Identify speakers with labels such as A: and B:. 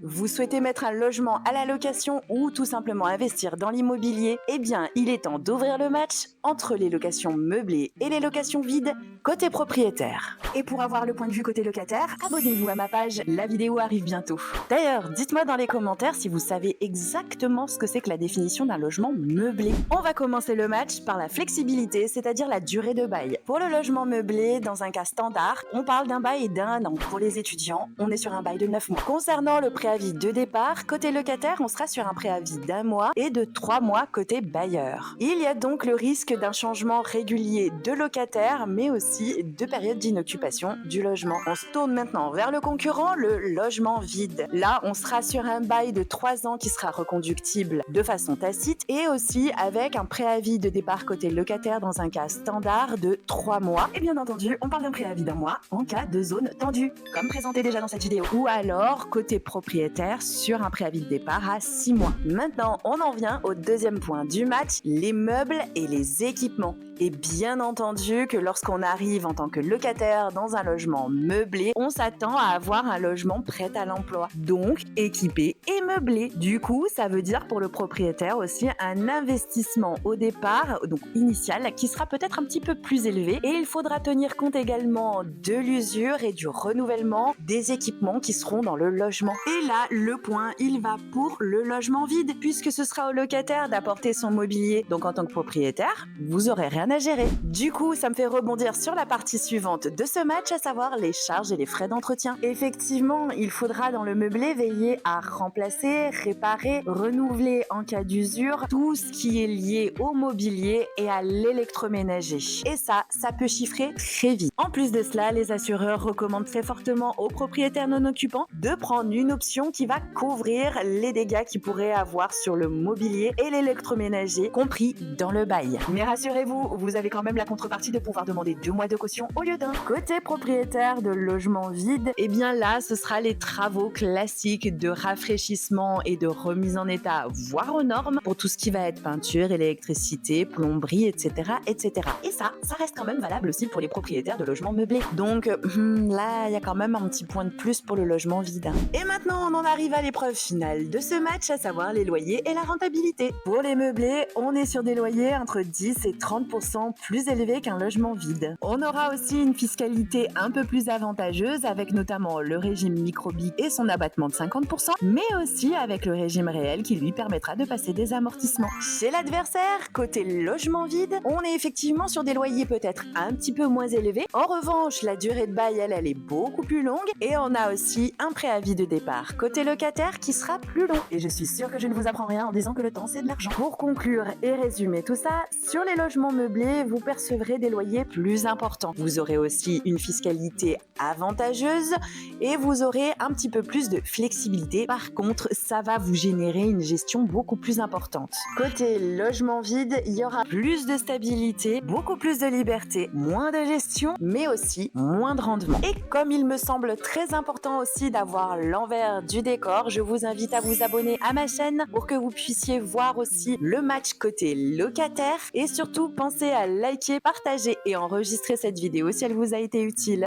A: Vous souhaitez mettre un logement à la location ou tout simplement investir dans l'immobilier? Eh bien, il est temps d'ouvrir le match entre les locations meublées et les locations vides côté propriétaire. Et pour avoir le point de vue côté locataire, abonnez-vous à ma page, la vidéo arrive bientôt. D'ailleurs, dites-moi dans les commentaires si vous savez exactement ce que c'est que la définition d'un logement meublé. On va commencer le match par la flexibilité, c'est-à-dire la durée de bail. Pour le logement meublé, dans un cas standard, on parle d'un bail d'1 an. Pour les étudiants, on est sur un bail de 9 mois. Concernant le préavis de départ, côté locataire, on sera sur un préavis d'1 mois et de 3 mois côté bailleur. Il y a donc le risque d'un changement régulier de locataire, mais aussi de période d'inoccupation du logement. On se tourne maintenant vers le concurrent, le logement vide. Là, on sera sur un bail de 3 ans qui sera reconductible de façon tacite et aussi avec un préavis de départ côté locataire dans un cas standard de 3 mois. Et bien entendu, on parle d'un préavis d'1 mois en cas de zone tendue, comme présenté déjà dans cette vidéo. Ou alors, côté propriétaire, sur un préavis de départ à 6 mois. Maintenant, on en vient au deuxième point du match, les meubles et les équipements. Et bien entendu que lorsqu'on arrive en tant que locataire dans un logement meublé, on s'attend à avoir un logement prêt à l'emploi, donc équipé et meublé. Du coup, ça veut dire pour le propriétaire aussi un investissement au départ, donc initial, qui sera peut-être un petit peu plus élevé. Et il faudra tenir compte également de l'usure et du renouvellement des équipements qui seront dans le logement. Et là, le point, il va pour le logement vide, puisque ce sera au locataire d'apporter son mobilier. Donc en tant que propriétaire, vous aurez rien à gérer. Du coup, ça me fait rebondir sur la partie suivante de ce match, à savoir les charges et les frais d'entretien. Effectivement, il faudra dans le meublé veiller à remplacer, réparer, renouveler en cas d'usure tout ce qui est lié au mobilier et à l'électroménager. Et ça peut chiffrer très vite. En plus de cela, les assureurs recommandent très fortement aux propriétaires non occupants de prendre une option qui va couvrir les dégâts qu'ils pourraient avoir sur le mobilier et l'électroménager, compris dans le bail. Mais rassurez-vous, vous avez quand même la contrepartie de pouvoir demander 2 mois de caution au lieu d'un. Côté propriétaire de logement vide, eh bien là, ce sera les travaux classiques de rafraîchissement et de remise en état, voire aux normes, pour tout ce qui va être peinture, électricité, plomberie, etc., etc. Et ça reste quand même valable aussi pour les propriétaires de logements meublés. Donc là, il y a quand même un petit point de plus pour le logement vide. Et maintenant, on en arrive à l'épreuve finale de ce match, à savoir les loyers et la rentabilité. Pour les meublés, on est sur des loyers entre 10 et 30% plus élevés qu'un logement vide. On aura aussi une fiscalité un peu plus avantageuse avec notamment le régime micro-BIC et son abattement de 50%, mais aussi avec le régime réel qui lui permettra de passer des amortissements. Chez l'adversaire, côté logement vide, on est effectivement sur des loyers peut-être un petit peu moins élevés. En revanche, la durée de bail, elle est beaucoup plus longue et on a aussi un préavis de départ côté locataire qui sera plus long. Et je suis sûre que je ne vous apprends rien en disant que le temps, c'est de l'argent. Pour conclure et résumer tout ça, sur les logements meublés, vous percevrez des loyers plus importants. Vous aurez aussi une fiscalité avantageuse et vous aurez un petit peu plus de flexibilité. Par contre, ça va vous générer une gestion beaucoup plus importante. Côté logement vide, il y aura plus de stabilité, beaucoup plus de liberté, moins de gestion, mais aussi moins de rendement. Et comme il me semble très important aussi d'avoir l'envers du décor, je vous invite à vous abonner à ma chaîne pour que vous puissiez voir aussi le match côté locataire et surtout pensez à liker, partager et enregistrer cette vidéo si elle vous a été utile.